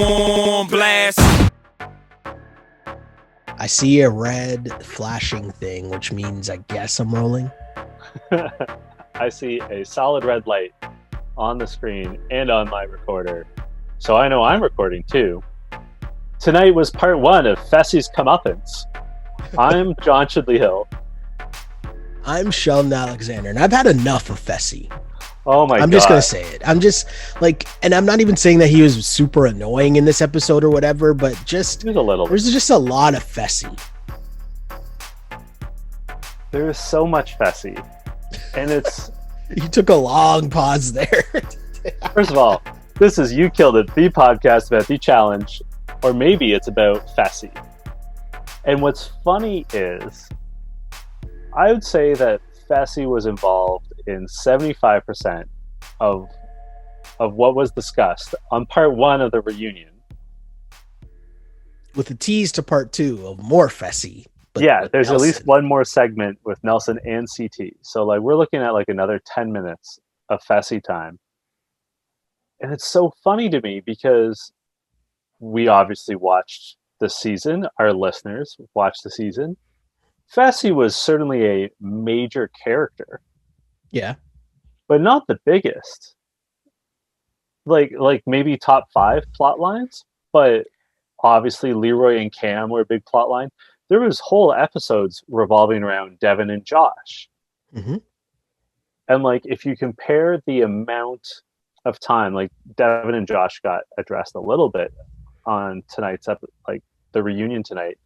on blast. I see a red flashing thing, which means I guess I'm rolling. I see a solid red light on the screen and on my recorder, so I know I'm recording too. Tonight was part one of Fessy's Comeuppance. I'm John Chidley Hill. I'm Sheldon Alexander, and I've had enough of Fessy. Oh my God. I'm just going to say it. I'm just like, and I'm not even saying that he was super annoying in this episode or whatever, but just, There's a little. There's just a lot of Fessy. There's so much Fessy. And it's... You took a long pause there. First of all, this is You Killed It, the podcast about the challenge, or maybe it's about Fessy. And what's funny is, I would say that Fessy was involved in 75% of what was discussed on part one of the reunion. With a tease to part two of more Fessy. Yeah, there's Nelson. At least one more segment with Nelson and CT. So like we're looking at like another 10 minutes of Fessy time. And it's so funny to me because we obviously watched the season. Our listeners watched the season. Fessy was certainly a major character. Yeah. But not the biggest. Like maybe top 5 plot lines, but obviously Leroy and Cam were a big plot line. There was whole episodes revolving around Devin and Josh. Mm-hmm. And like if you compare the amount of time, like Devin and Josh got addressed a little bit on tonight's like the reunion tonight.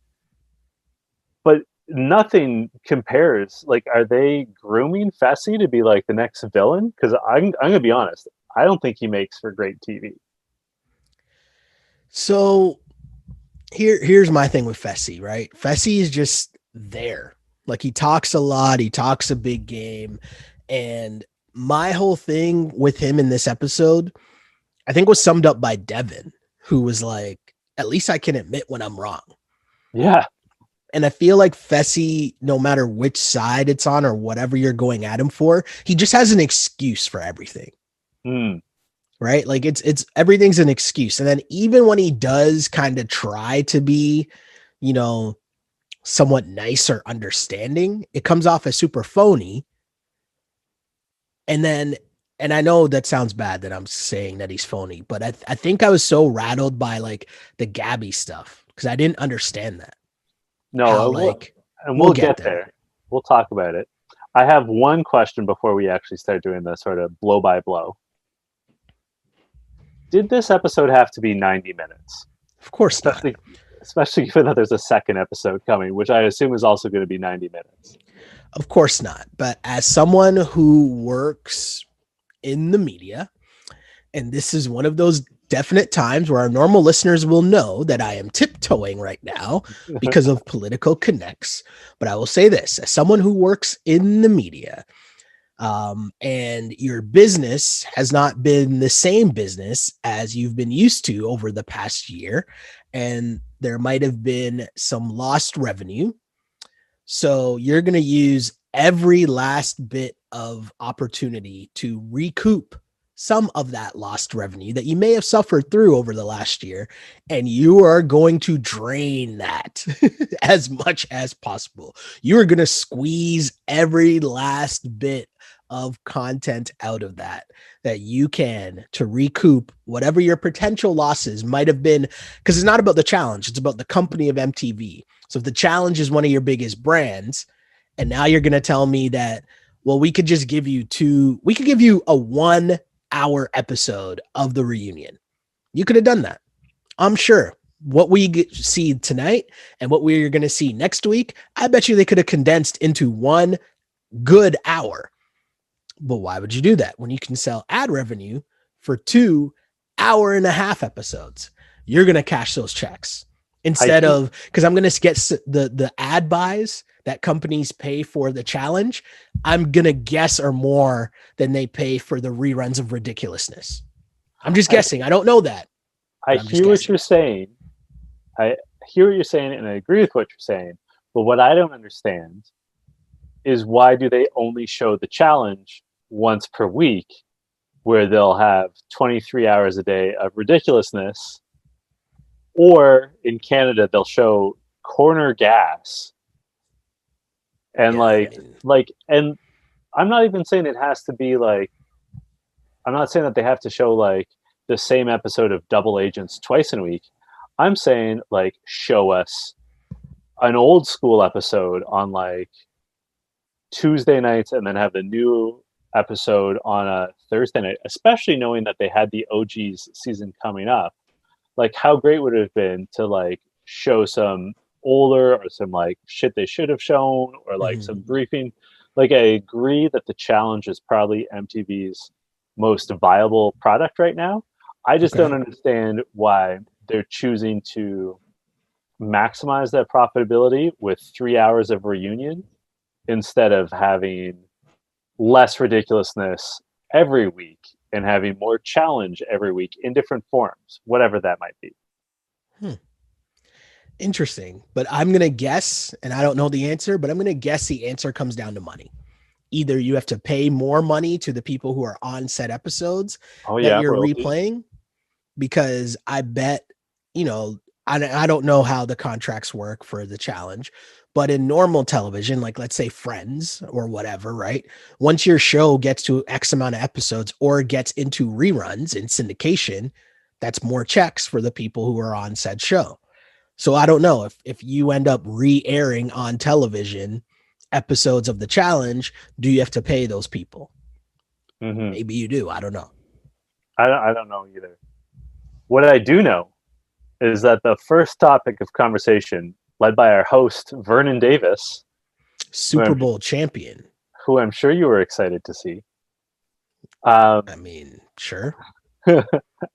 But nothing compares. Like, are they grooming Fessy to be like the next villain? Because I'm gonna be honest, I don't think he makes for great TV. So here's my thing with Fessy, right? Fessy is just there. Like he talks a lot, he talks a big game, and my whole thing with him in this episode, I think was summed up by Devin, who was like, at least I can admit when I'm wrong. Yeah. And I feel like Fessy, no matter which side it's on or whatever you're going at him for, he just has an excuse for everything. Right? Like it's everything's an excuse. And then even when he does kind of try to be, you know, somewhat nice or understanding, it comes off as super phony. And I know that sounds bad that I'm saying that he's phony, but I think I was so rattled by like the Gabby stuff because I didn't understand that. No, we'll get there. We'll talk about it. I have one question before we actually start doing the sort of blow by blow. Did this episode have to be 90 minutes? Of course not. Especially given that there's a second episode coming, which I assume is also going to be 90 minutes. Of course not. But as someone who works in the media, and this is one of those definite times where our normal listeners will know that I am tiptoeing right now because of political connects. But I will say this, as someone who works in the media, and your business has not been the same business as you've been used to over the past year, and there might have been some lost revenue. So you're going to use every last bit of opportunity to recoup some of that lost revenue that you may have suffered through over the last year, and you are going to drain that as much as possible. You are going to squeeze every last bit of content out of that you can to recoup whatever your potential losses might have been, because it's not about the challenge, it's about the company of MTV. So if the challenge is one of your biggest brands, and now you're going to tell me that, well, we could just give you a 1 hour episode of the reunion. You could have done that. I'm sure what we see tonight and what we're going to see next week, I bet you they could have condensed into 1 good hour. But why would you do that when you can sell ad revenue for 2 hour-and-a-half episodes? You're going to cash those checks instead of, because I'm going to get the ad buys that companies pay for the challenge, I'm going to guess are more than they pay for the reruns of ridiculousness. I'm just guessing. I don't know that. I hear what you're saying. I hear what you're saying, and I agree with what you're saying. But what I don't understand is why do they only show the challenge once per week, where they'll have 23 hours a day of ridiculousness Or in Canada, they'll show corner gas and Yeah, I mean, and I'm not even saying it has to be like, I'm not saying that they have to show like the same episode of Double Agents twice in a week. I'm saying like show us an old school episode on like Tuesday nights and then have the new episode on a Thursday night, especially knowing that they had the OG's season coming up. Like how great would it have been to like show some older or some like shit they should have shown or like some mhm. briefing. Like I agree that the challenge is probably MTV's most viable product right now. I just don't Okay. understand why they're choosing to maximize that profitability with 3 hours of reunion instead of having less ridiculousness every week and having more challenge every week in different forms, whatever that might be. Hmm. Interesting. But I'm going to guess, and I don't know the answer, but I'm going to guess the answer comes down to money. Either you have to pay more money to the people who are on set episodes Oh that yeah, you're royalties. replaying, because I bet, you know, I don't know how the contracts work for the challenge, but in normal television, like let's say Friends or whatever, right? Once your show gets to X amount of episodes or gets into reruns in syndication, that's more checks for the people who are on said show. So I don't know if you end up re-airing on television episodes of the challenge, do you have to pay those people? Hmm. Maybe you do. I don't know. I don't know either. What I do know is that the first topic of conversation, led by our host Vernon Davis, who Super I'm Bowl champion. who I'm sure you were excited to see. Um, I mean, sure. aren't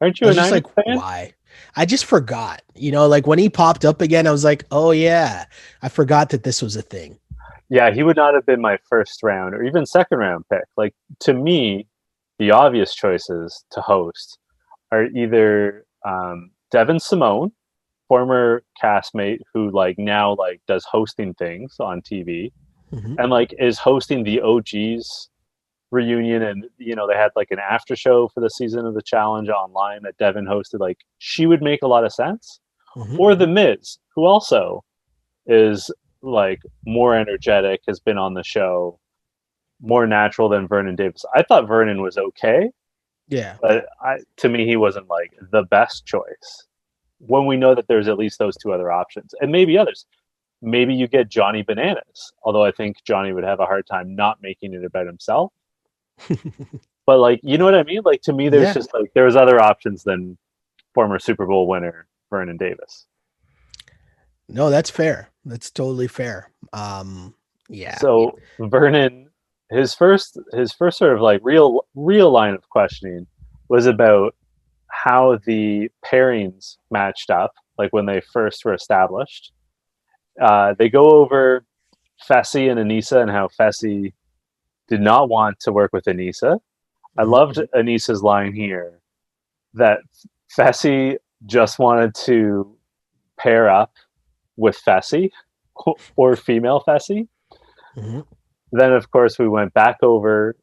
I you a was just Niners like, fan? why? I just forgot. Like when he popped up again, I was like, oh yeah, I forgot that this was a thing. Yeah, he would not have been my first round or even second round pick. Like to me, the obvious choices to host are either Devin Simone, former castmate who like now like does hosting things on TV Mhm. and like is hosting the OGs reunion, and they had like an after show for the season of the challenge online that Devin hosted. Like she would make a lot of sense. Mhm. Or the Miz, who also is like more energetic, has been on the show, more natural than Vernon Davis. I thought Vernon was okay, Yeah. but to me he wasn't like the best choice. When we know that there's at least those two other options, and maybe others. Maybe you get Johnny Bananas, although I think Johnny would have a hard time not making it about himself. But like, you know what I mean? Like to me, there's Yeah. just like there's other options than former Super Bowl winner Vernon Davis. No, that's fair. That's totally fair. Yeah. So Vernon, his first sort of like real line of questioning was about how the pairings matched up, like when they first were established. They go over Fessy and Anissa and how Fessy did not want to work with Anissa. I Mhm. loved Anissa's line here that Fessy just wanted to pair up with Fessy or female Fessy. Mhm. Then, of course, we went back over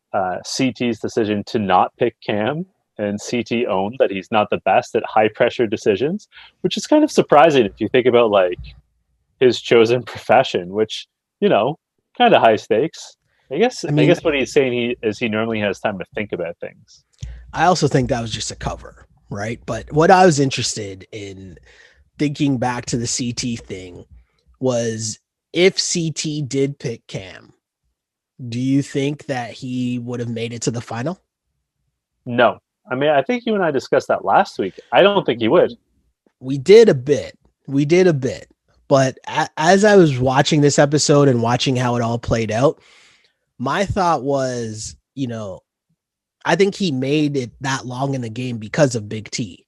CT's decision to not pick Cam, and CT owned that he's not the best at high pressure decisions, which is kind of surprising if you think about like his chosen profession, which you know, kind of high stakes. I guess I I mean, guess what he's saying he normally has time to think about things. I also think that was just a cover, right? But what I was interested in thinking back to the CT thing was, if CT did pick Cam, do you think that he would have made it to the final? No, I mean I think you and I discussed that last week. I don't think he would. We did a bit. We did a bit. But as I was watching this episode and watching how it all played out, my thought was, I think he made it that long in the game because of Big T,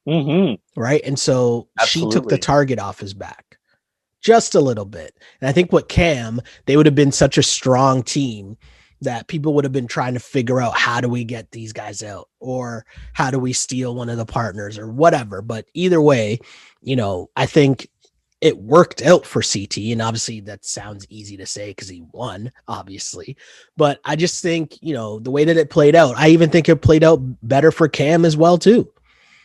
Mm-hmm. right? And so she took the Absolutely. target off his back just a little bit. And I think with Cam, they would have been such a strong team that people would have been trying to figure out, how do we get these guys out, or how do we steal one of the partners or whatever. But either way, I think it worked out for CT. And obviously that sounds easy to say because he won, obviously. But I just think, the way that it played out, I even think it played out better for Cam as well, too.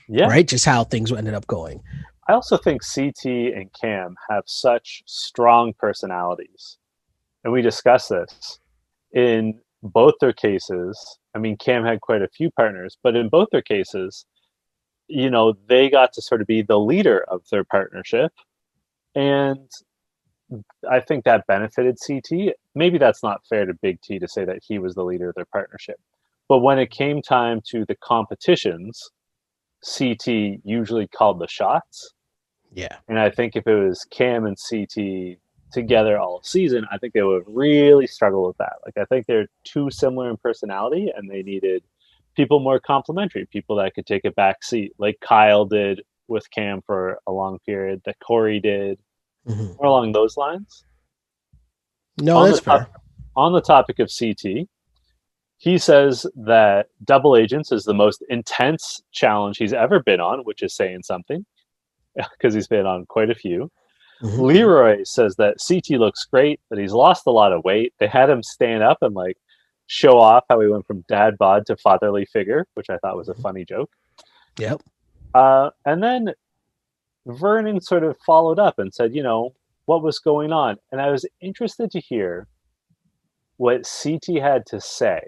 Yeah. right? Just how things ended up going. I also think CT and Cam have such strong personalities. And we discussed this in both their cases. I mean, Cam had quite a few partners, but in both their cases, they got to sort of be the leader of their partnership. And I think that benefited CT. Maybe that's not fair to Big T to say that he was the leader of their partnership. But when it came time to the competitions, CT usually called the shots. Yeah. And I think if it was Cam and CT together all season, I think they would really struggle with that. Like, I think they're too similar in personality and they needed people more complementary, people that could take a back seat, like Kyle did with Cam for a long period, that Corey did, Hmm. more along those lines. No, On the that's fair. top, on the topic of CT, he says that Double Agents is the most intense challenge he's ever been on, which is saying something because he's been on quite a few. Hmm. Leroy says that CT looks great, that he's lost a lot of weight. They had him stand up and like show off how he went from dad bod to fatherly figure, which I thought was a Hmm. funny joke. Yep. And then Vernon sort of followed up and said, what was going on? And I was interested to hear what CT had to say.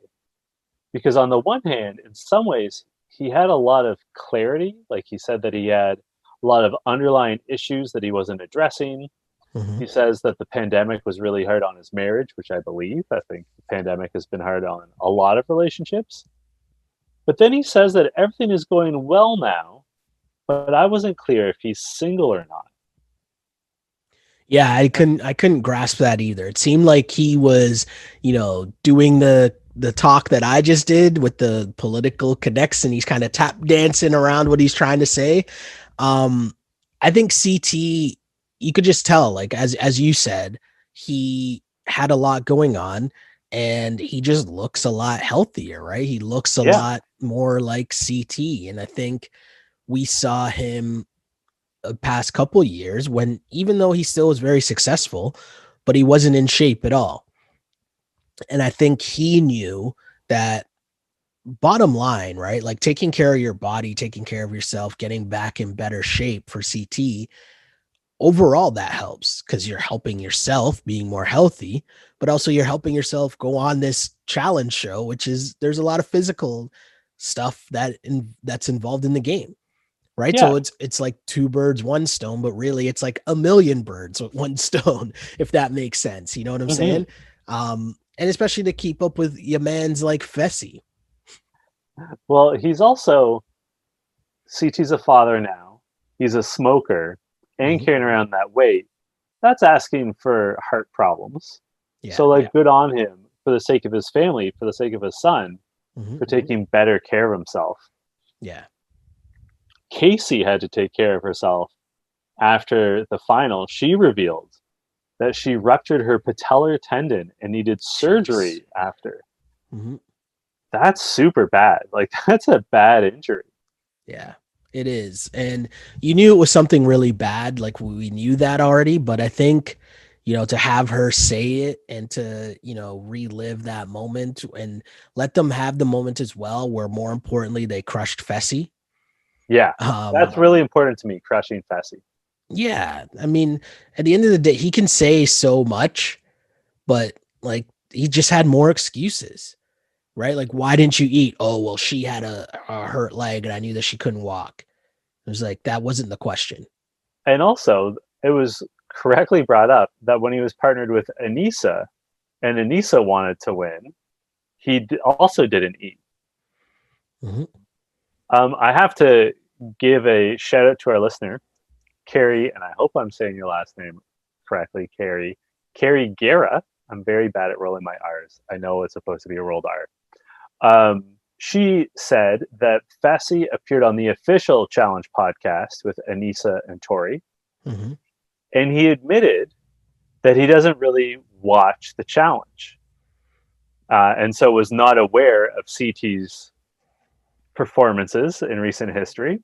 Because on the one hand, in some ways, he had a lot of clarity. Like he said that he had a lot of underlying issues that he wasn't addressing. Hmm. He says that the pandemic was really hard on his marriage, which I believe. I think the pandemic has been hard on a lot of relationships. But then he says that everything is going well now, but I wasn't clear if he's single or not. Yeah, I couldn't grasp that either. It seemed like he was, doing the talk that I just did with the political connects, and he's kind of tap dancing around what he's trying to say. Um, I think CT, you could just tell, like as you said, he had a lot going on, and he just looks a lot healthier, right? He looks a Yeah. lot more like CT, and I think we saw him past couple years when even though he still was very successful, but he wasn't in shape at all. And I think he knew that bottom line, right? Like taking care of your body, taking care of yourself, getting back in better shape for CT, overall that helps because you're helping yourself being more healthy, but also you're helping yourself go on this challenge show, which is there's a lot of physical stuff that's involved in the game, right? Yeah. So it's like two birds, one stone, but really it's like a million birds with one stone, if that makes sense. You know what I'm Hmm. saying? And especially to keep up with your man's like Fessy. Well, he's also, CT's a father now. He's a smoker and Mhm. carrying around that weight. That's asking for heart problems. Yeah. So, like, good on him for the sake of his family, for the sake of his son, Hmm. for taking better care of himself. Yeah. Casey had to take care of herself after the final. She revealed that she ruptured her patellar tendon and needed Jeez. surgery after. Hmm. That's super bad. Like, that's a bad injury. Yeah, it is. And you knew it was something really bad. Like we knew that already, but I think, to have her say it and to, relive that moment and let them have the moment as well, where more importantly, they crushed Fessy. Yeah, that's Um, really important to me, crushing Fessy. yeah, I mean, at the end of the day, he can say so much, but like he just had more excuses, right? Like, why didn't you eat? Oh, well, she had a hurt leg and I knew that she couldn't walk. It was like that wasn't the question. And also, it was correctly brought up that when he was partnered with Anissa and Anissa wanted to win, he also didn't eat. Mhm. I have to give a shout out to our listener, Carrie, and I hope I'm saying your last name correctly, Carrie. Carrie Guerra. I'm very bad at rolling my R's. I know it's supposed to be a rolled R. She said that Fessy appeared on the official challenge podcast with Anissa and Tori, Mhm. and he admitted that he doesn't really watch the challenge, and so was not aware of CT's performances in recent history.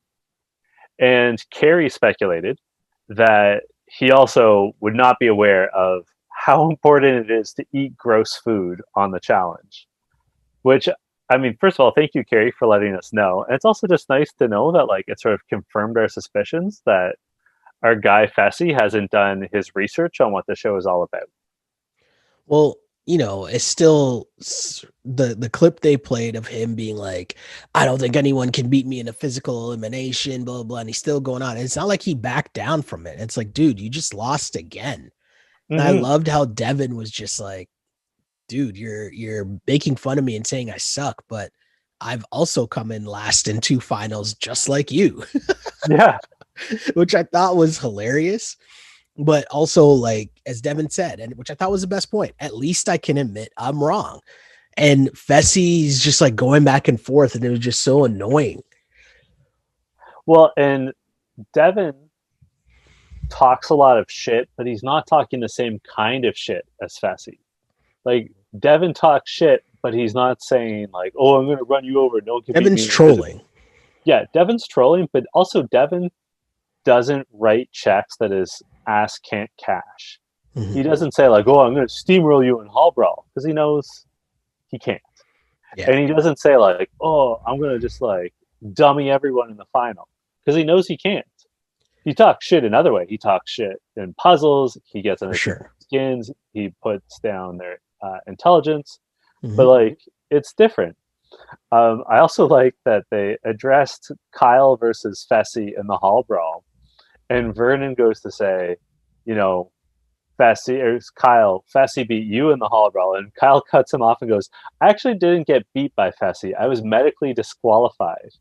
And Carrie speculated that he also would not be aware of how important it is to eat gross food on the challenge, which I mean, first of all, thank you, Carrie, for letting us know. And it's also just nice to know that like it sort of confirmed our suspicions that our guy Fessy hasn't done his research on what the show is all about. Well, it's still the clip they played of him being like, I don't think anyone can beat me in a physical elimination, blah, blah, blah. And he's still going on. It's not like he backed down from it. It's like, dude, you just lost again. And I Mm-hmm. loved how Devin was just like, dude, you're making fun of me and saying I suck, but I've also come in last in 2 finals just like you, Yeah. which I thought was hilarious. But also, like as Devin said, and which I thought was the best point, at least I can admit I'm wrong. And Fessy's just like going back and forth, and it was just so annoying. Well, and Devin talks a lot of shit, but he's not talking the same kind of shit as Fessy. Like Devin talks shit, but he's not saying like, "Oh, I'm going to run you over. No one can beat Devin's me in a physical." trolling. Yeah, Devin's trolling, but also Devin doesn't write checks that his ass can't cash. He Mhm. doesn't say like, "Oh, I'm going to steamroll you in Hall Brawl," because he knows he can't. Yeah, And he doesn't say like, "Oh, I'm going to just like dummy everyone in the final," because he knows he can't. He talks shit another way. He talks shit in puzzles. He gets for under people's sure. skins. He puts down their intelligence. But Mhm. like, it's different. I also like that they addressed Kyle versus Fessy in the Hall Brawl, and Vernon goes to say, you know, Fessy or Kyle, Fessy beat you in the Hall Brawl, and Kyle cuts him off and goes, "I actually didn't get beat by Fessy. I was medically disqualified."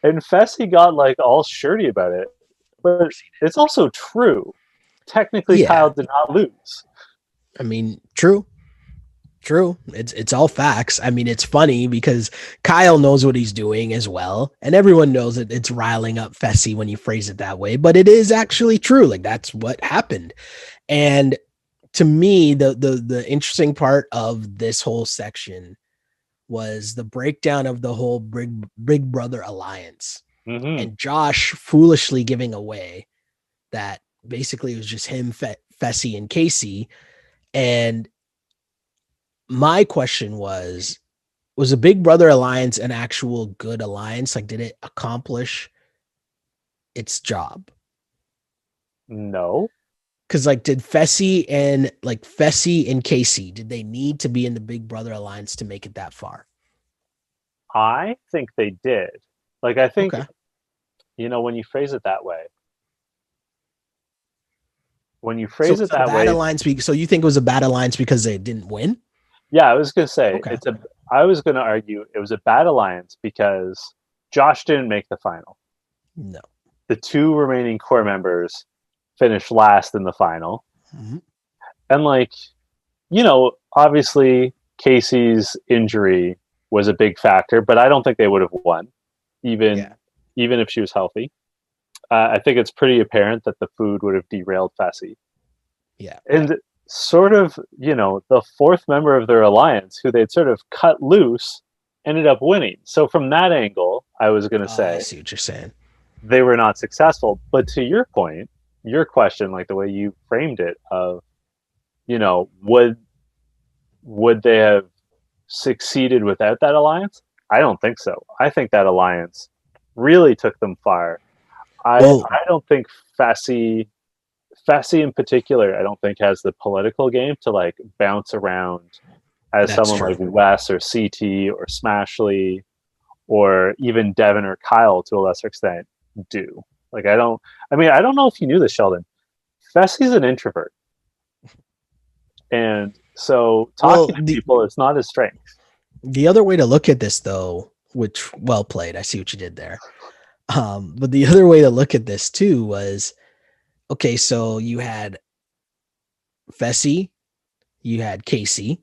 And Fessy got like all shirty about it, but it's also true. Technically, Yeah, Kyle did not lose. I mean, true. True. It's all facts. I mean, it's funny because Kyle knows what he's doing as well, and everyone knows that it's riling up Fessy when you phrase it that way. But it is actually true. Like that's what happened. And to me, the interesting part of this whole section was the breakdown of the whole Big Brother alliance, Mm-hmm. and Josh foolishly giving away that basically it was just him, Fessy, and Casey. And my question was a Big Brother alliance an actual good alliance? Like, did it accomplish its job? No, Because like, did Fessy and Casey, did they need to be in the Big Brother alliance to make it that far? I think they did. Like, I think, Okay. when you phrase it that way, when you So phrase it's it a that bad way, alliance. So you think it was a bad alliance because they didn't win? yeah, I was going to say, Okay. I was going to argue it was a bad alliance because Josh didn't make the final. No. The two remaining core members finished last in the final. Mhm. And like, obviously Casey's injury was a big factor, but I don't think they would have won, even Yeah. even if she was healthy. I think it's pretty apparent that the food would have derailed Fessy. Yeah. And sort of, the fourth member of their alliance, who they'd sort of cut loose, ended up winning. So from that angle, I was going to I say see what you're saying. they were not successful. But to your point, your question, like the way you framed it, of would they have succeeded without that alliance? I don't think so. I think that alliance really took them far. Well, I don't think Fessy Fessy in particular, I don't think has the political game to like bounce around as that's someone like true. Wes or CT or Smashley or even Devin or Kyle to a lesser extent do. Like I don't know if you knew this, Sheldon. Fessy's an introvert. And so Well, talking to people is not his strength. the other way to look at this, though, which well played, I see what you did there. But the other way to look at this too was okay, so you had Fessy, you had Casey,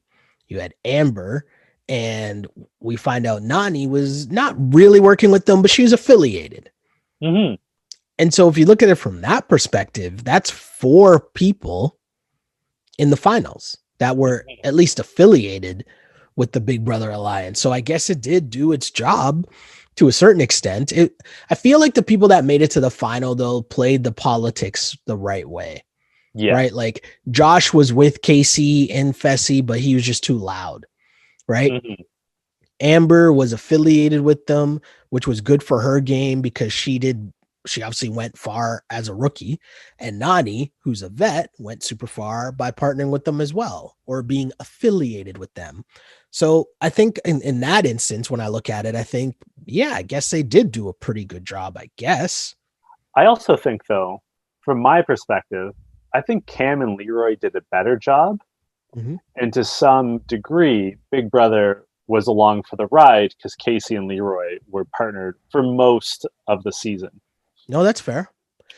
you had Amber, and we find out Nani was not really working with them, but she was affiliated. Mm-hmm. And so if you look at it from that perspective, that's 4 people in the finals that were at least affiliated with the Big Brother Alliance. So I guess it did do its job to a certain extent. I feel like the people that made it to the final, though, played the politics the right way, Yeah. right? Like Josh was with Casey and Fessy, but he was just too loud, right? Mm-hmm. Amber was affiliated with them, which was good for her game because she obviously went far as a rookie. And Nani, who's a vet, went super far by partnering with them as well or being affiliated with them. So I think in that instance, when I look at it, I think, yeah, I guess they did do a pretty good job, I guess. I also think, though, from my perspective, I think Cam and Leroy did a better job. Mhm. And to some degree, Big Brother was along for the ride because Casey and Leroy were partnered for most of the season. No, that's fair.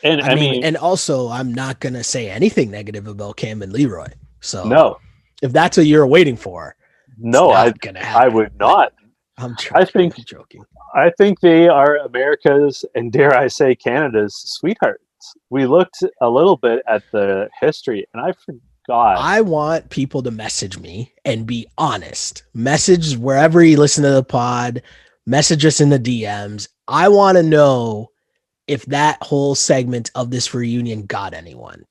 And I I mean, mean, and also, I'm not going to say anything negative about Cam and Leroy. So no, if that's what you're waiting for, it's no, not going to I happen. would not. I'm I joking. think I'm joking. I think they are America's and dare I say Canada's sweethearts. We looked a little bit at the history, and I forgot. I want people to message me and be honest. Message wherever you listen to the pod, message us in the DMs. I want to know if that whole segment of this reunion got anyone.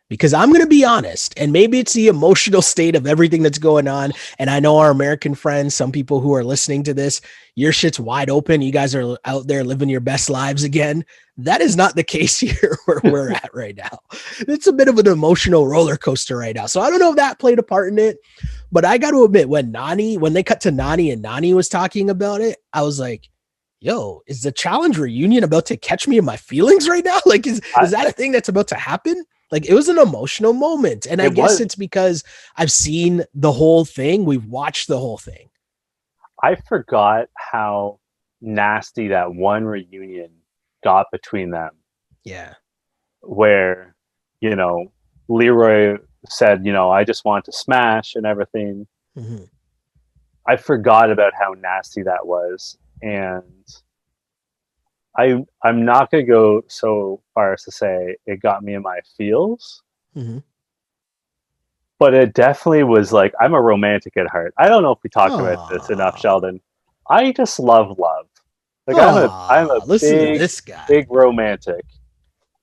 Because I'm going to be honest, and maybe it's the emotional state of everything that's going on. And I know our American friends, some people who are listening to this, your shit's wide open. You guys are out there living your best lives again. That is not the case here where we're at right now. It's a bit of an emotional roller coaster right now. So I don't know if that played a part in it, but I got to admit, when they cut to Nani and Nani was talking about it, I was like, yo, is the challenge reunion about to catch me in my feelings right now? Like, is I, that a thing that's about to happen? Like, it was an emotional moment. And I it guess was. it's because I've seen the whole thing. We've watched the whole thing. I forgot how nasty that one reunion got between them, Yeah. where you know Leroy said, I just want to smash and everything. Mm-hmm. I forgot about how nasty that was, and I'm not gonna go so far as to say it got me in my feels, Mm-hmm. but it definitely was like I'm a romantic at heart. I don't know if we talked about this enough, Oh, Sheldon. I just love love. Like I'm a listen to big this guy. big romantic,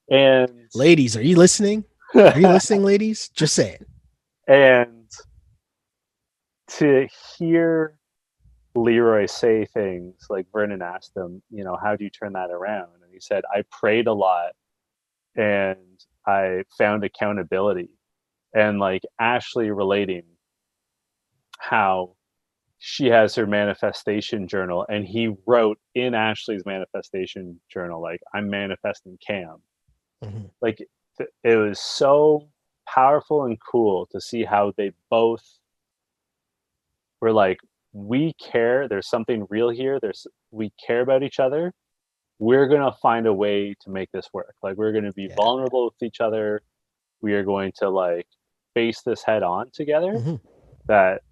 and Ladies, are you listening? Are you listening, ladies? Just saying. and to hear Leroy say things like Vernon asked him, how do you turn that around? And he said, I prayed a lot and I found accountability. And like Ashley relating how she has her manifestation journal and he wrote in Ashley's manifestation journal, like, I'm manifesting Cam. Mm-hmm. Like it was so powerful and cool to see how they both were like, we care, there's something real here, we care about each other, we're going to find a way to make this work, like we're going to be Yeah. vulnerable with each other, we are going to like face this head on together. Mm-hmm. That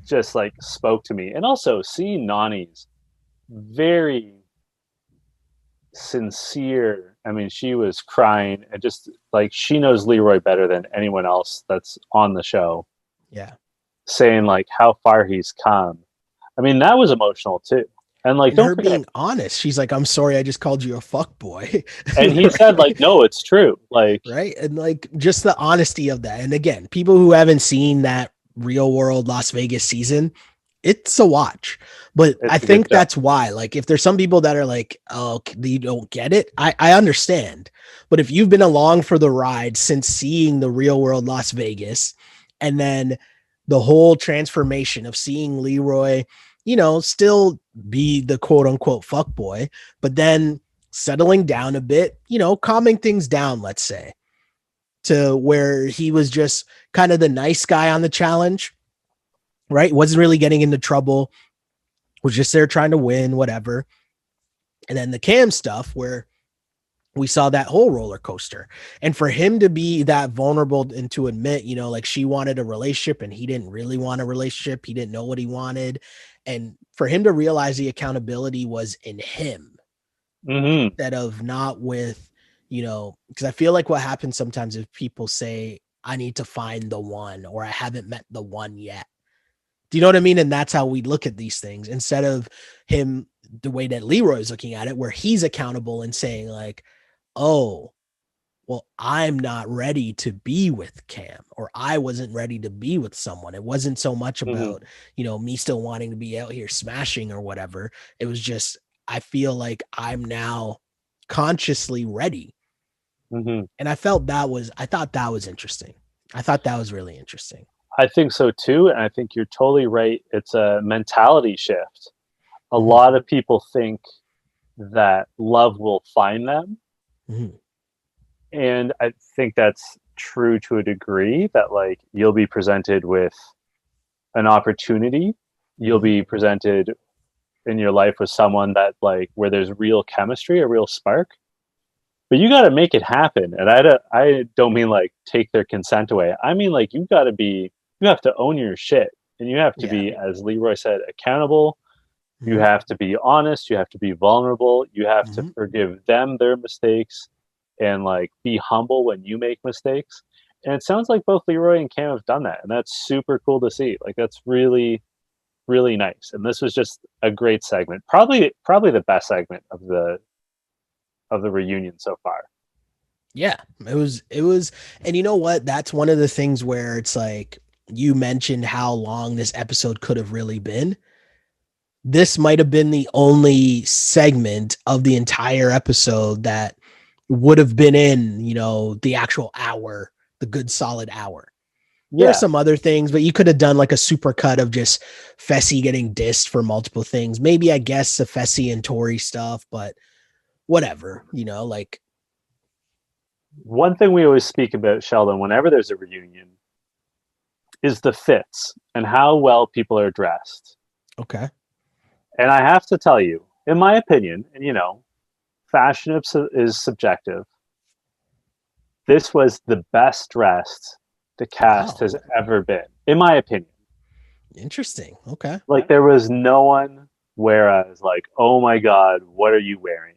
just like spoke to me. And also seeing Nani's very sincere, I mean, she was crying and just like she knows Leroy better than anyone else that's on the show, Yeah. saying like how far he's come. I mean, that was emotional too. And like, And don't her forget, being honest, she's like, I'm sorry, I just called you a fuck boy. and he said Right? like, no, it's true. Like, Right. And like just the honesty of that. And again, people who haven't seen that real world Las Vegas season, it's a watch. But I it's a good think show. that's why, like, if there's some people that are like, oh, you don't get it, I understand. But if you've been along for the ride since seeing the real world Las Vegas, and then the whole transformation of seeing Leroy, still be the quote unquote fuck boy, but then settling down a bit, calming things down, let's say, to where he was just kind of the nice guy on the challenge, right? Wasn't really getting into trouble, was just there trying to win, whatever. And then the Cam stuff where we saw that whole roller coaster. And for him to be that vulnerable and to admit, like she wanted a relationship and he didn't really want a relationship, he didn't know what he wanted. And for him to realize the accountability was in him Mm-hmm. instead of not with, because I feel like what happens sometimes if people say, I need to find the one or I haven't met the one yet. Do you know what I mean? And that's how we look at these things instead of him, the way that Leroy's looking at it, where he's accountable and saying, like, oh, well, I'm not ready to be with Cam, or I wasn't ready to be with someone. It wasn't so much Hmm. about, me still wanting to be out here smashing or whatever. It was just, I feel like I'm now consciously ready. Hmm. And I thought that was interesting. I thought that was really interesting. I think so too, and I think you're totally right. It's a mentality shift. A Mm-hmm. lot of people think that love will find them, Mm-hmm. and I think that's true to a degree. That like you'll be presented with an opportunity, you'll Mm-hmm. be presented in your life with someone that like where there's real chemistry, a real spark, but you got to make it happen. And I don't mean like take their consent away. I mean like you have to own your shit, and you have to Yeah. be, as Leroy said, accountable. You Mm-hmm. have to be honest, you have to be vulnerable, you have to Mm-hmm. forgive them their mistakes, and like be humble when you make mistakes. And it sounds like both Leroy and Cam have done that, and that's super cool to see. Like that's really really nice. And this was just a great segment, probably the best segment of the reunion so far. Yeah, it was, and you know what? That's one of the things where it's like you mentioned how long this episode could have really been. This might have been the only segment of the entire episode that would have been in, the actual hour, the good solid hour. There are Yeah, some other things, but you could have done like a super cut of just Fessy getting dissed for multiple things. Maybe I guess the Fessy and Tori stuff, but whatever, like one thing we always speak about, Sheldon, whenever there's a reunion, is the fits and how well people are dressed. okay. And I have to tell you, in my opinion, and fashion is subjective, this was the best dressed the cast Wow. has ever been, in my opinion. Interesting. Okay. Like there was no one where I was like, oh my God, what are you wearing?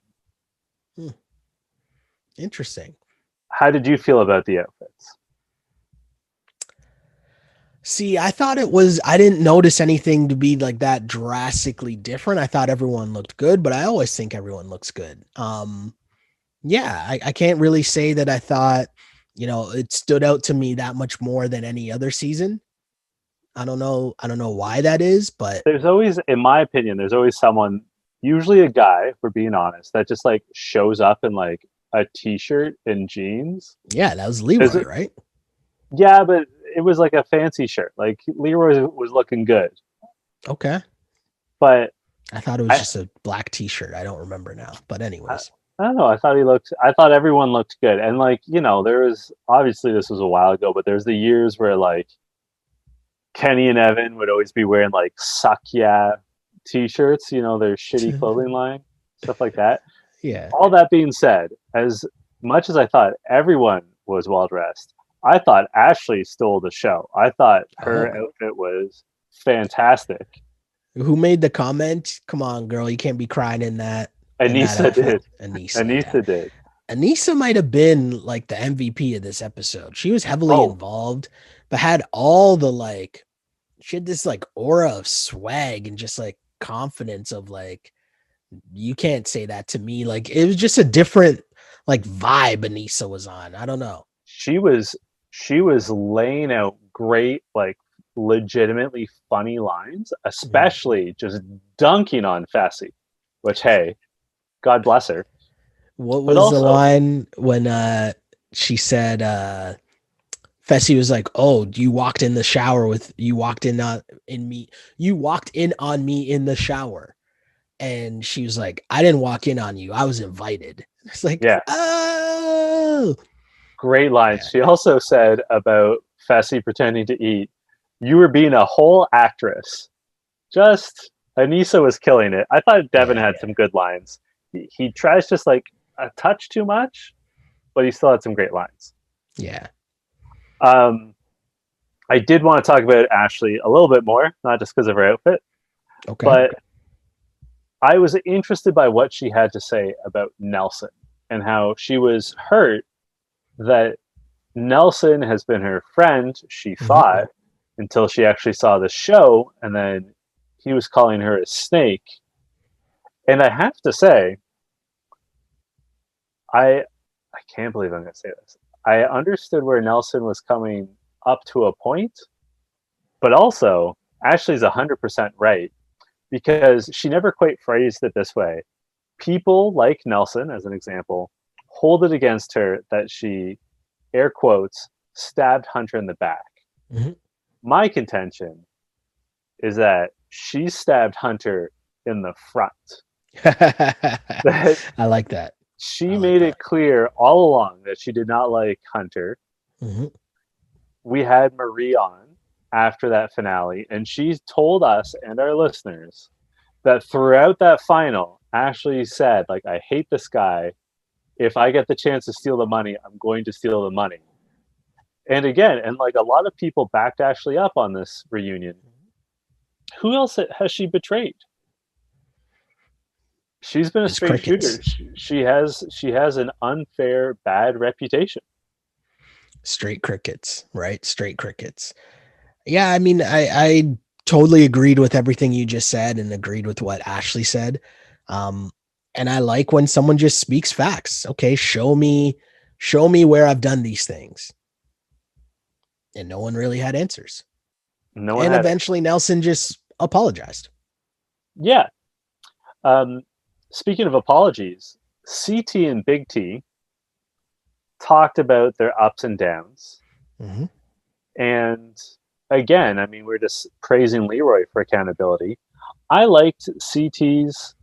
Hmm. Interesting. How did you feel about the outfits? See, I didn't notice anything to be like that drastically different. I thought everyone looked good, but I always think everyone looks good. Yeah, I can't really say that I thought, it stood out to me that much more than any other season. I don't know. I don't know why that is, but There's always, in my opinion, there's always someone, usually a guy, for being honest, that just like shows up in like a t-shirt and jeans. yeah, that was There's Leroy, right? Yeah, but it was like a fancy shirt. Like Leroy was looking good, Okay. but I thought it was I, just a black t-shirt. I don't remember now. But I, anyways. I don't know. I thought everyone looked good, and like there was obviously this was a while ago, but there's the years where like Kenny and Evan would always be wearing like "suck yeah" t-shirts, their shitty clothing line, stuff like that. Yeah. All that being said, as much as I thought everyone was well dressed, I thought Ashley stole the show. I thought her Oh. outfit was fantastic. Who made the comment? Come on, girl, you can't be crying in that Anissa outfit. did. Anissa, yeah. Anissa did. Anissa might have been like the MVP of this episode. She was heavily Oh, involved, but had all the like she had this like aura of swag and just like confidence of like you can't say that to me. Like it was just a different like vibe Anissa was on. I don't know. she was she was laying out great, like legitimately funny lines, Mhm. especially just dunking on Fessy, which hey, God bless her. What But was the also, line when she said Fessy was like, "Oh, you walked in on in me, you walked in on me in the shower," and she was like, "I didn't walk in on you, I was invited." It's like, yeah, oh, great lines. yeah, She also said about Fessy pretending to eat, "You were being a whole actress." Just Anissa was killing it. I thought Devin yeah, had some good lines. He tries just like a touch too much, but he still had some great lines. yeah. Um, I did want to talk about Ashley a little bit more, not just because of her outfit, Okay, but I was interested by what she had to say about Nelson and how she was hurt that Nelson has been her friend, she hmm thought, until she actually saw the show, and then he was calling her a snake. And I have to say, I I can't believe I'm going to say this. I understood where Nelson was coming up to a point, but also Ashley's 100% right because she never quite phrased it this way. People like Nelson, as an example, hold it against her that she, air quotes, stabbed Hunter in the back. Mm-hmm. My contention is that she stabbed Hunter in the front. That I like that. she I like made that. it clear all along that she did not like Hunter. Mm-hmm. We had Marie on after that finale, and she told us and our listeners that throughout that final, Ashley said, like, I hate this guy. If I get the chance to steal the money, I'm going to steal the money. And again, and like a lot of people backed Ashley up on this reunion. Who else has she betrayed? She's been a It's straight crickets. shooter. She has an unfair, bad reputation. Straight crickets, right? Straight crickets. Yeah, I mean, I totally agreed with everything you just said and agreed with what Ashley said. Um, and I like when someone just speaks facts. Okay, show me where I've done these things. And no one really had answers. No one And had it. eventually Nelson just apologized. Yeah. Um, Speaking of apologies, CT and Big T talked about their ups and downs. Mm-hmm. And again, I mean, we're just praising Leroy for accountability. I liked CT's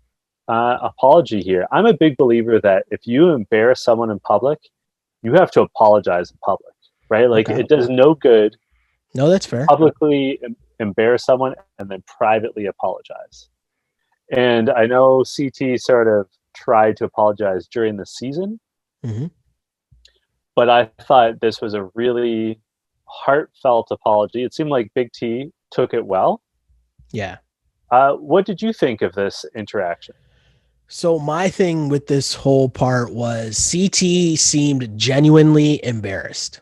apology here. I'm a big believer that if you embarrass someone in public, you have to apologize in public, right? Like Okay. it does no good No, that's fair. publicly embarrass someone and then privately apologize. And I know CT sort of tried to apologize during the season, Mm-hmm. but I thought this was a really heartfelt apology. It seemed like Big T took it well. Yeah. What did you think of this interaction? So my thing with this whole part was CT seemed genuinely embarrassed.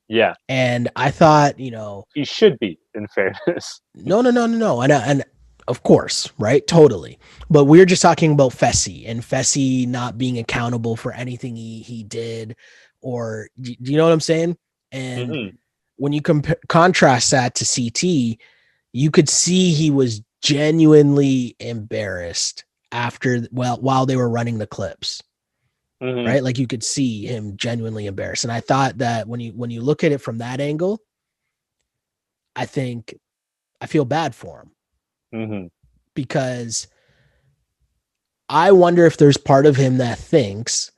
Yeah, And I thought, he should be, in fairness. no. And of course, right? Totally. But we're just talking about Fessy and Fessy not being accountable for anything he did, or do you know what I'm saying? And Mm-hmm. when you contrast that to CT, you could see he was genuinely embarrassed while they were running the clips, Mm-hmm. right? Like you could see him genuinely embarrassed. And I thought that when you look at it from that angle, I think I feel bad for him Mm-hmm. because I wonder if there's part of him that thinks,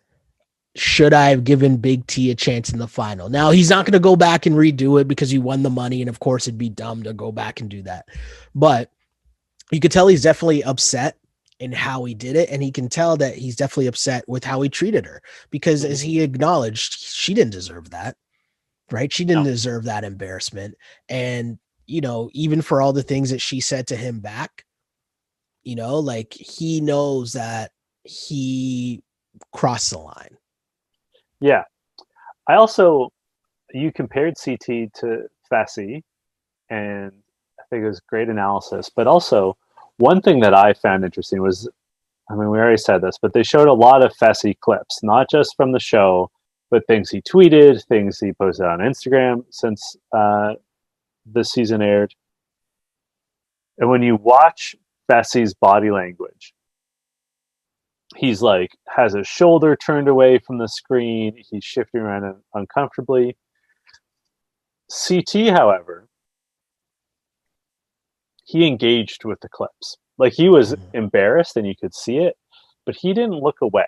should I have given Big T a chance in the final? Now, he's not going to go back and redo it because he won the money. And of course, it'd be dumb to go back and do that. But you could tell he's definitely upset in how he did it. And he can tell that he's definitely upset with how he treated her because, as he acknowledged, she didn't deserve that, right? She didn't No. deserve that embarrassment. And, even for all the things that she said to him back, like he knows that he crossed the line. Yeah. You compared CT to Fessy, and I think it was great analysis. But also, one thing that I found interesting was, I mean, we already said this, but they showed a lot of Fessy clips, not just from the show, but things he tweeted, things he posted on Instagram since this season aired. And when you watch Fessy's body language, he's like has his shoulder turned away from the screen. He's shifting around uncomfortably. CT, however, he engaged with the clips. Like he was embarrassed and you could see it, but he didn't look away.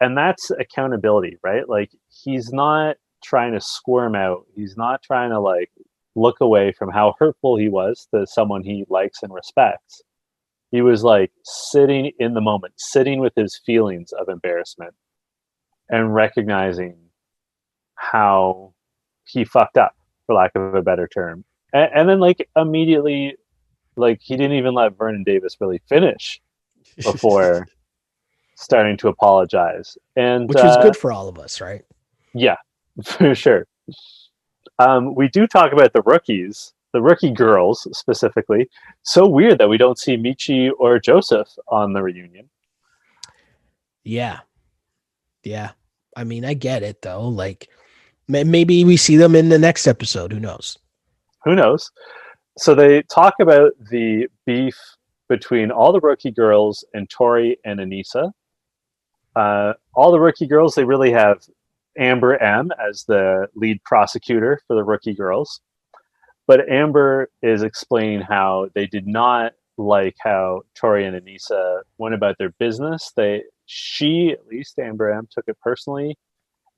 And that's accountability, right? Like he's not trying to squirm out. He's not trying to like look away from how hurtful he was to someone he likes and respects. He was like sitting in the moment, sitting with his feelings of embarrassment and recognizing how he fucked up, for lack of a better term. And then like immediately, like he didn't even let Vernon Davis really finish before starting to apologize. And Which was good for all of us, right? yeah, for sure. We do talk about the rookies, the rookie girls specifically. So weird that we don't see Michi or Joseph on the reunion. Yeah. I mean, I get it though. Like maybe we see them in the next episode. Who knows? Who knows? So they talk about the beef between all the rookie girls and Tori and Anissa. All the rookie girls, they really have Amber M as the lead prosecutor for the rookie girls. But Amber is explaining how they did not like how Tori and Anissa went about their business. She, at least Amber M, took it personally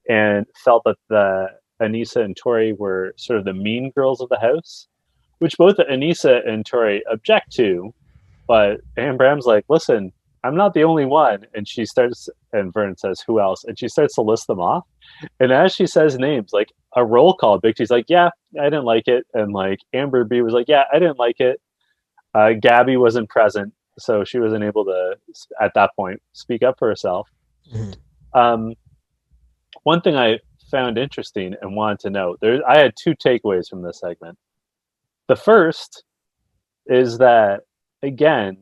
and felt that the Anissa and Tori were sort of the mean girls of the house, which both Anissa and Tori object to. But Amber M's like, listen, I'm not the only one. And she starts, and Vernon says, who else? And she starts to list them off. And as she says names, like a roll call, Big T's like, yeah, I didn't like it. And like Amber B was like, yeah, I didn't like it. Gabby wasn't present, so she wasn't able to, at that point, speak up for herself. Mhm. Um, One thing I found interesting and wanted to know, I had two takeaways from this segment. The first is that, again,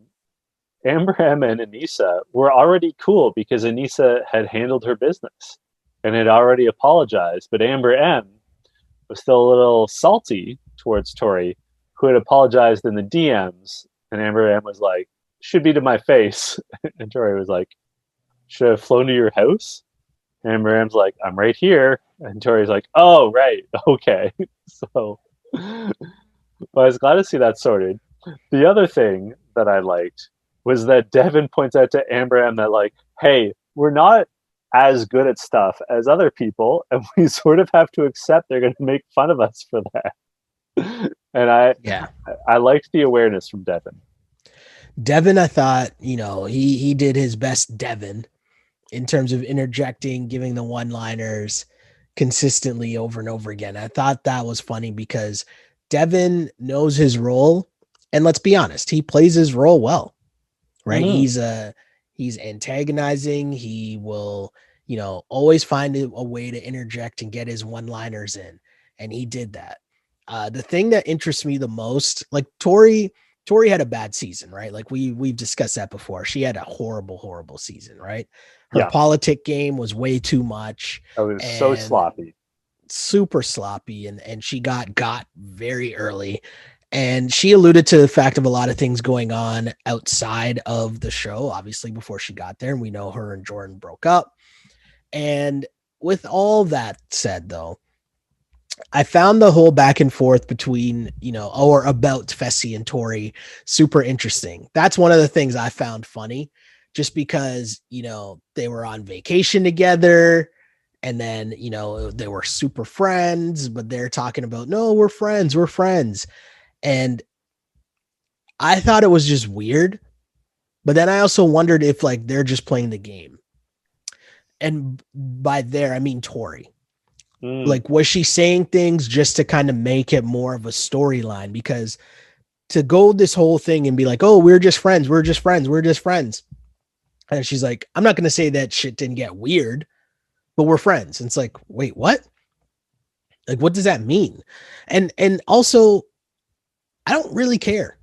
Amber M and Anissa were already cool because Anissa had handled her business and had already apologized. But Amber M was still a little salty towards Tori, who had apologized in the DMs. And Amber M was like, should be to my face. And Tori was like, should I have flown to your house? And Amber M's like, I'm right here. And Tori's like, oh, right. Okay. So well, I was glad to see that sorted. The other thing that I liked was that Devin points out to Amber M that, like, hey, we're not as good at stuff as other people, and we sort of have to accept they're going to make fun of us for that. And Yeah. I liked the awareness from Devin. Devin, I thought, he did his best Devin in terms of interjecting, giving the one-liners consistently over and over again. I thought that was funny because Devin knows his role, and let's be honest, he plays his role well, right? Mm-hmm. He's antagonizing. He will, always find a way to interject and get his one-liners in, and he did that. The thing that interests me the most, like Tori had a bad season, right? Like we've discussed that before. She had a horrible, horrible season, right? Her Yeah, politic game was way too much I was so and sloppy. super sloppy, and she got very early. And she alluded to the fact of a lot of things going on outside of the show, obviously before she got there. And we know her and Jordan broke up. And with all that said, though, I found the whole back and forth between, or about Fessy and Tori super interesting. That's one of the things I found funny, just because, they were on vacation together and then, they were super friends, but they're talking about, no, we're friends, we're friends. And I thought it was just weird. But then I also wondered if like they're just playing the game. And by there, I mean Tori. Mm. Like, was she saying things just to kind of make it more of a storyline? Because to go this whole thing and be like, oh, we're just friends, we're just friends, we're just friends. And she's like, I'm not going to say that shit didn't get weird, but we're friends. And it's like, wait, what? Like, what does that mean? And also, I don't really care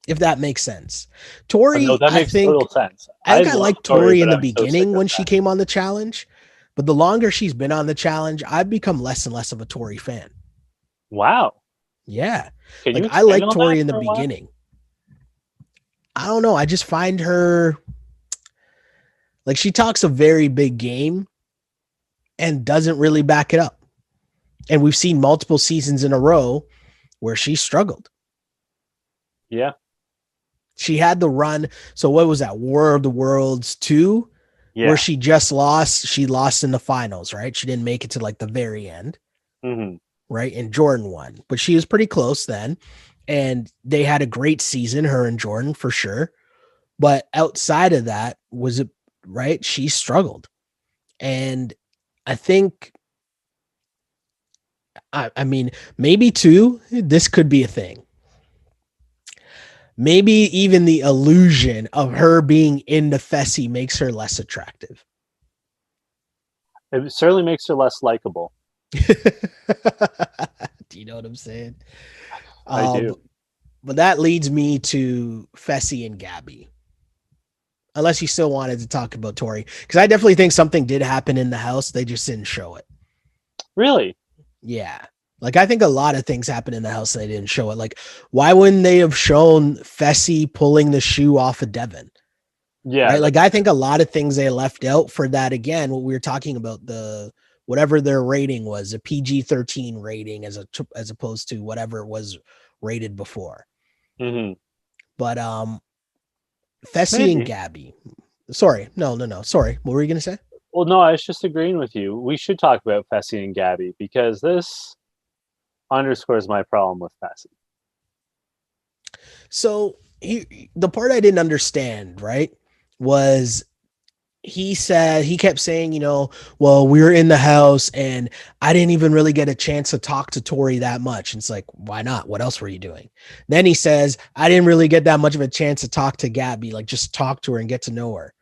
if that makes sense. No, Tori, that I makes total think sense. I I think I love liked Tori, Tori in but the I'm so sick beginning of when she that. came on the challenge, but the longer she's been on the challenge, I've become less and less of a Tori fan. Wow. Yeah. Can you Like I expand like on that Tori in the for a while? beginning. I don't know. I just find her like she talks a very big game and doesn't really back it up. And we've seen multiple seasons in a row where she struggled. Yeah. She had the run. So what was that? War of the Worlds 2, where Yeah. she just lost. She lost in the finals, right? She didn't make it to like the very end, Mm-hmm. right? And Jordan won, but she was pretty close then. And they had a great season, her and Jordan for sure. But outside of that, was it right? She struggled. And I think, I mean, maybe too, this could be a thing. Maybe even the illusion of her being into Fessy makes her less attractive. It certainly makes her less likable. Do you know what I'm saying? I Um, do. but that leads me to Fessy and Gabby. unless you still wanted to talk about Tori, because I definitely think something did happen in the house. They just didn't show it. Really? Yeah. Like I think a lot of things happened in the house and they didn't show it. Like, why wouldn't they have shown Fessy pulling the shoe off of Devin? Yeah, Right. Like I think a lot of things they left out for that. Again, what we were talking about, the whatever their rating was, a PG-13 rating as opposed to whatever was rated before. mm-hmm. But Fessy and Maybe. Gabby. Sorry. No. Sorry. What were you gonna say? Well, no, I was just agreeing with you. We should talk about Fessy and Gabby because this underscores my problem with Fessy. So the part I didn't understand, right, was he kept saying, well, we were in the house and I didn't even really get a chance to talk to Tori that much. And it's like, why not? What else were you doing? Then he says, I didn't really get that much of a chance to talk to Gabby, like just talk to her and get to know her.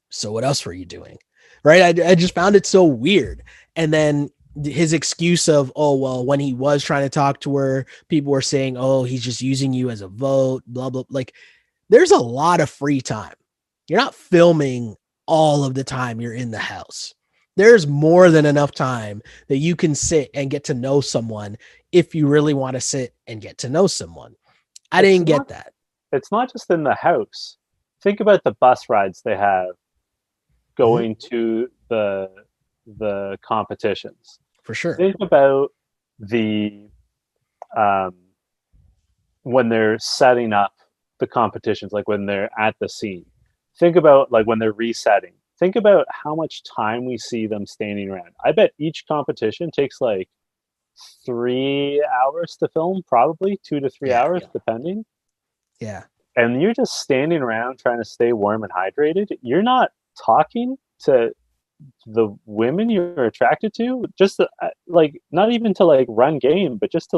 So what else were you doing? Right. I just found it so weird. And then his excuse of, oh, well, when he was trying to talk to her, people were saying, oh, he's just using you as a vote, blah, blah. Like there's a lot of free time. You're not filming all of the time you're in the house. There's more than enough time that you can sit and get to know someone if you really want to sit and get to know someone. I It's didn't not. get that. It's not just in the house. Think about the bus rides they have Mhm, going to the competitions. for sure. Think about the um, when they're setting up the competitions, like when they're at the scene. Think about like when they're resetting. Think about how much time we see them standing around. I bet each competition takes like 3 hours to film, probably 2 to 3 Yeah. hours, depending. Yeah. And you're just standing around trying to stay warm and hydrated. You're not talking to the women you're attracted to, just to, like not even to like run game, but just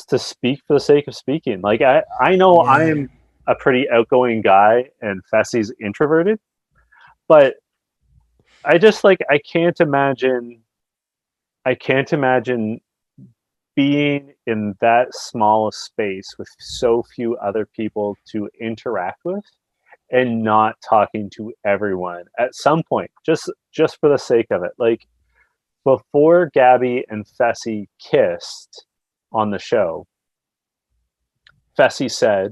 to speak for the sake of speaking. Like I know Yeah. I'm a pretty outgoing guy and Fessy's introverted, but I just like I can't imagine being in that small a space with so few other people to interact with and not talking to everyone at some point, just for the sake of it. Like before Gabby and Fessy kissed on the show, Fessy said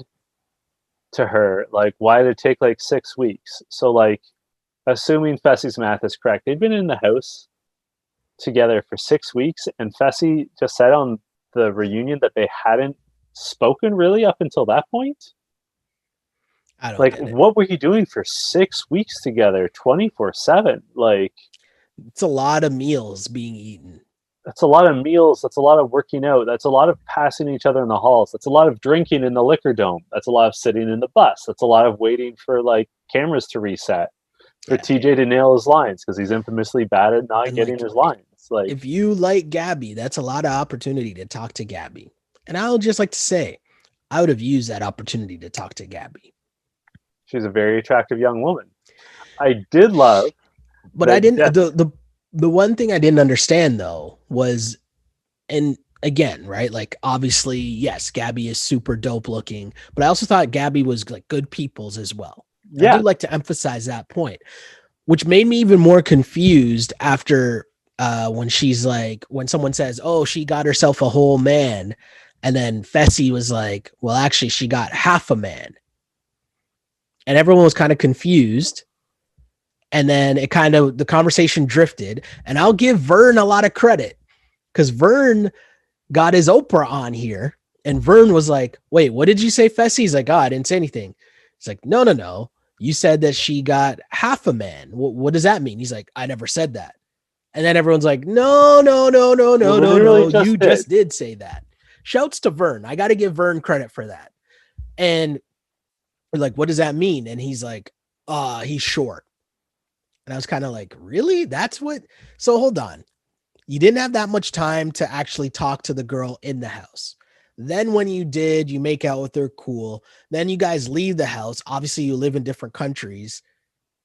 to her, like, why did it take like 6 weeks? So like assuming Fessy's math is correct, they'd been in the house together for 6 weeks, and Fessy just said on the reunion that they hadn't spoken really up until that point. I don't Like, get it. what were you doing for 6 weeks together, 24/7? Like, It's a lot of meals being eaten. that's a lot of meals. That's a lot of working out. That's a lot of passing each other in the halls. That's a lot of drinking in the liquor dome. That's a lot of sitting in the bus. That's a lot of waiting for like cameras to reset, for Yeah. TJ to nail his lines because he's infamously bad at not And getting like, his lines. Like, if you like Gabby, that's a lot of opportunity to talk to Gabby. And I would just like to say, I would have used that opportunity to talk to Gabby. she's a very attractive young woman. I did love But I that. didn't the one thing I didn't understand though was, and again, right? Like obviously, yes, Gabby is super dope looking, but I also thought Gabby was like good people's as well. I do Yeah, like to emphasize that point, which made me even more confused after when she's like, when someone says, oh, she got herself a whole man. And then Fessy was like, well, actually, she got half a man. And everyone was kind of confused. And then the conversation drifted. And I'll give Vern a lot of credit because Vern got his Oprah on here. And Vern was like, wait, what did you say, Fessy? He's like, oh, I didn't say anything. He's like, no. You said that she got half a man. What does that mean? He's like, I never said that. And then everyone's like, you literally no. You just did. just did say that. Shouts to Vern. I got to give Vern credit for that. And we're like, what does that mean? And he's like, he's short. And I was kind of like, really? That's what? So hold on. You didn't have that much time to actually talk to the girl in the house. Then when you did, you make out with her, cool. Then you guys leave the house. Obviously, you live in different countries.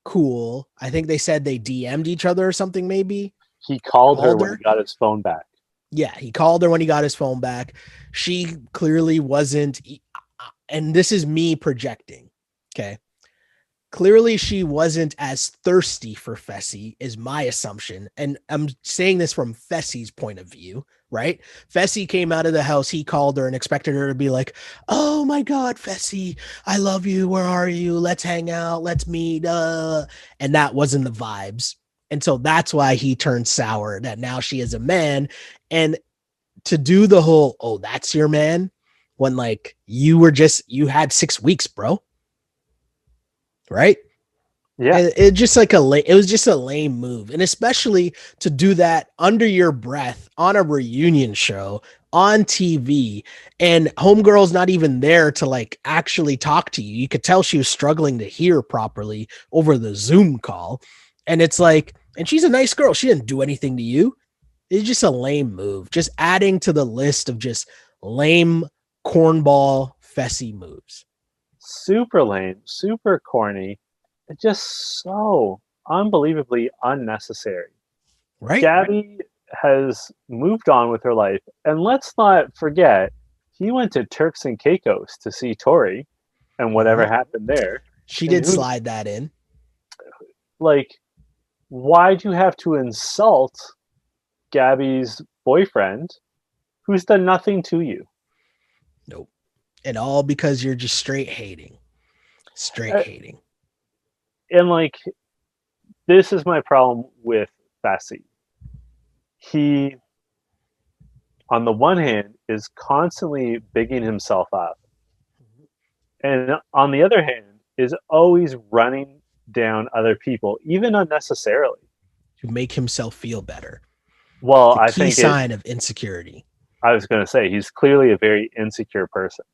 Cool. I think they said they DM'd each other or something, maybe. He called her Called when he her. got his phone back. Yeah, he called her when he got his phone back. She clearly wasn't, and this is me projecting. Okay. Clearly she wasn't as thirsty for Fessy is my assumption. And I'm saying this from Fessy's point of view, right? Fessy came out of the house. He called her and expected her to be like, oh my God, Fessy, I love you. Where are you? Let's hang out. Let's meet. And that wasn't the vibes. And so that's why he turned sour that now she is a man. And to do the whole, oh, that's your man when like you had 6 weeks, bro. Right. Yeah. It just like it was just a lame move. And especially to do that under your breath on a reunion show on TV and homegirl's not even there to like actually talk to you. You could tell she was struggling to hear properly over the Zoom call. And it's like, and she's a nice girl. She didn't do anything to you. It's just a lame move. Just adding to the list of just lame cornball Fessy moves. Super lame, super corny, just so unbelievably unnecessary. Right. Gabby has moved on with her life, and let's not forget, he went to Turks and Caicos to see Tori, and whatever happened there. She did slide that in. Like, why'd you have to insult Gabby's boyfriend, who's done nothing to you? Nope. And all because you're just straight hating. And like, this is my problem with Fessy. He, on the one hand, is constantly bigging himself up. And on the other hand, is always running down other people, even unnecessarily. To make himself feel better. Well, I think sign of insecurity. I was going to say, he's clearly a very insecure person.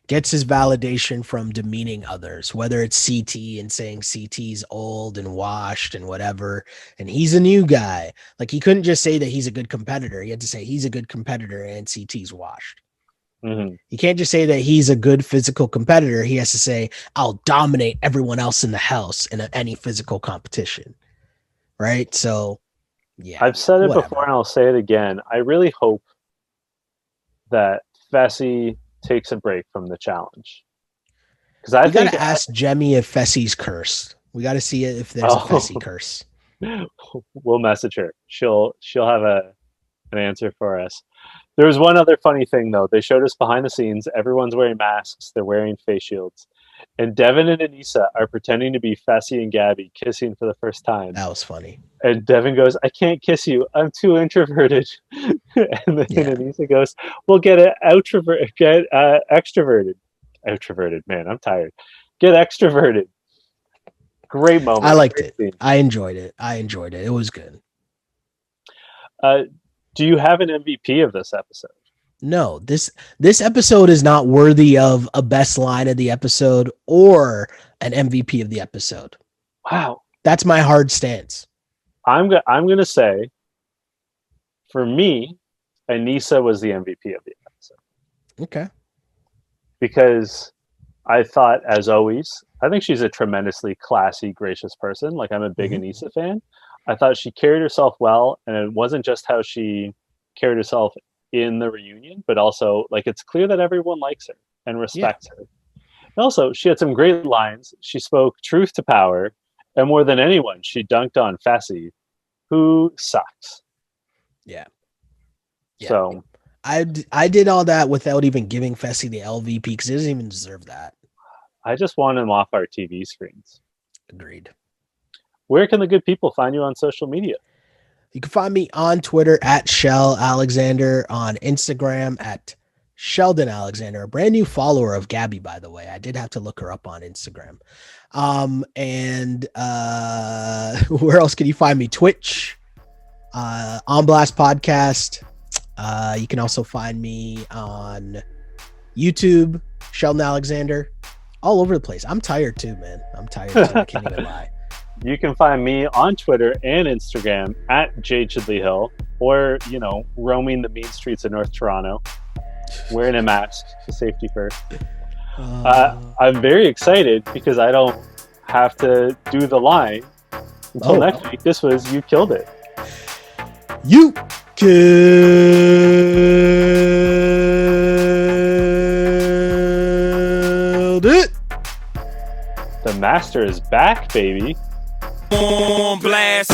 Gets his validation from demeaning others, whether it's CT and saying CT's old and washed and whatever. And he's a new guy. Like he couldn't just say that he's a good competitor. He had to say he's a good competitor and CT's washed. Mm-hmm. He can't just say that he's a good physical competitor. He has to say, I'll dominate everyone else in the house in any physical competition. Right. So, yeah. I've said it before and I'll say it again. I really hope that Fessy takes a break from the challenge. Because I think gotta ask Jemmy if Fessy's cursed. We got to see if there's a Fessy curse. We'll message her. She'll have an answer for us. There was one other funny thing though. They showed us behind the scenes. Everyone's wearing masks. They're wearing face shields. And Devin and Anissa are pretending to be Fessy and Gabby kissing for the first time. That was funny. And Devin goes, I can't kiss you. I'm too introverted. And then Anissa goes, well, get extroverted. Extroverted, man, I'm tired. Get extroverted. Great moment. I liked it. Scene. I enjoyed it. It was good. Do you have an MVP of this episode? No, this episode is not worthy of a best line of the episode or an MVP of the episode. Wow. That's my hard stance. I'm going to say, for me, Anissa was the MVP of the episode. Okay. Because I thought, as always, I think she's a tremendously classy, gracious person. Like, I'm a big Anissa fan. I thought she carried herself well, and it wasn't just how she carried herself in the reunion, but also, like, it's clear that everyone likes her and respects her. And also, she had some great lines. She spoke truth to power, and more than anyone, she dunked on Fessy, who sucks. Yeah. So I did all that without even giving Fessy the LVP because he doesn't even deserve that. I just want him off our TV screens. Agreed. Where can the good people find you on social media? You can find me on Twitter at Shell Alexander, on Instagram at Sheldon Alexander, a brand new follower of Gabby, by the way. I did have to look her up on Instagram. And where else can you find me? Twitch, On Blast Podcast. You can also find me on YouTube, Sheldon Alexander, all over the place. I'm tired too, man. I can't even lie. You can find me on Twitter and Instagram at J Chidley Hill, or, roaming the mean streets of North Toronto, wearing a mask for safety first. I'm very excited because I don't have to do the line until next week. This was You Killed It. You killed it. Master is back, baby. On blast.